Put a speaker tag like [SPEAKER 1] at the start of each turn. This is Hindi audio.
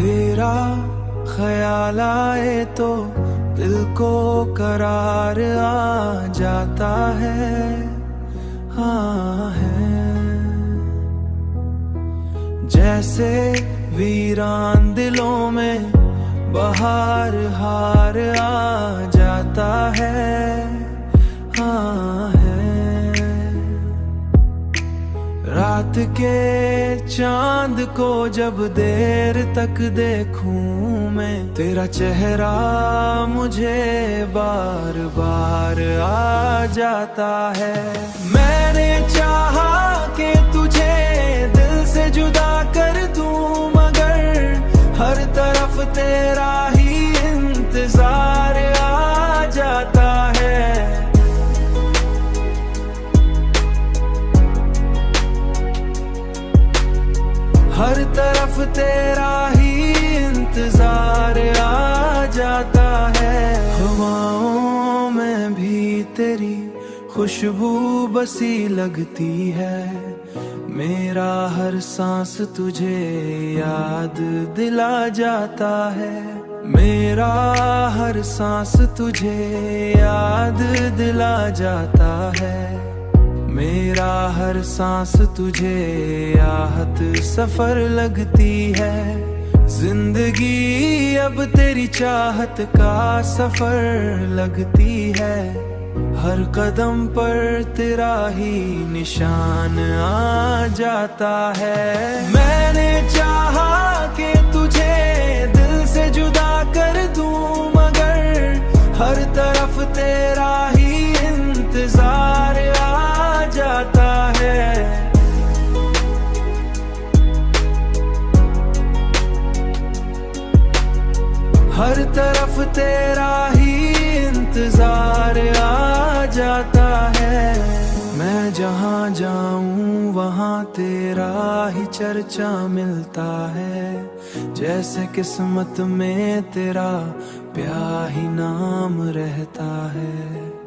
[SPEAKER 1] तेरा ख्याल आए तो दिल को करार आ जाता है। हाँ है जैसे वीरान दिलों में बहार हार आ जाता है। हाँ है रात के चांद को जब देर तक देखूं मैं, तेरा चेहरा मुझे बार बार आ जाता है। मैंने चाहा कि तुझे दिल से जुदा कर दूं, मगर हर तरफ तेरा ही इंतजार आ जाता है। हर तरफ तेरा ही इंतजार आ जाता है। हवाओं में भी तेरी खुशबू बसी लगती है। मेरा हर सांस तुझे याद दिला जाता है। मेरा हर सांस तुझे याद दिला जाता है। मेरा हर सांस तुझे आहत सफर लगती है। जिंदगी अब तेरी चाहत का सफर लगती है। हर कदम पर तेरा ही निशान आ जाता है। मैंने चाहा कि तुझे दिल से जुदा कर दूं, मगर हर तरफ तेरा ही इंतजार आ जाता है। हर तरफ तेरा ही इंतजार आ जाता है। मैं जहाँ जाऊँ वहाँ तेरा ही चर्चा मिलता है। जैसे किस्मत में तेरा प्यार ही नाम रहता है।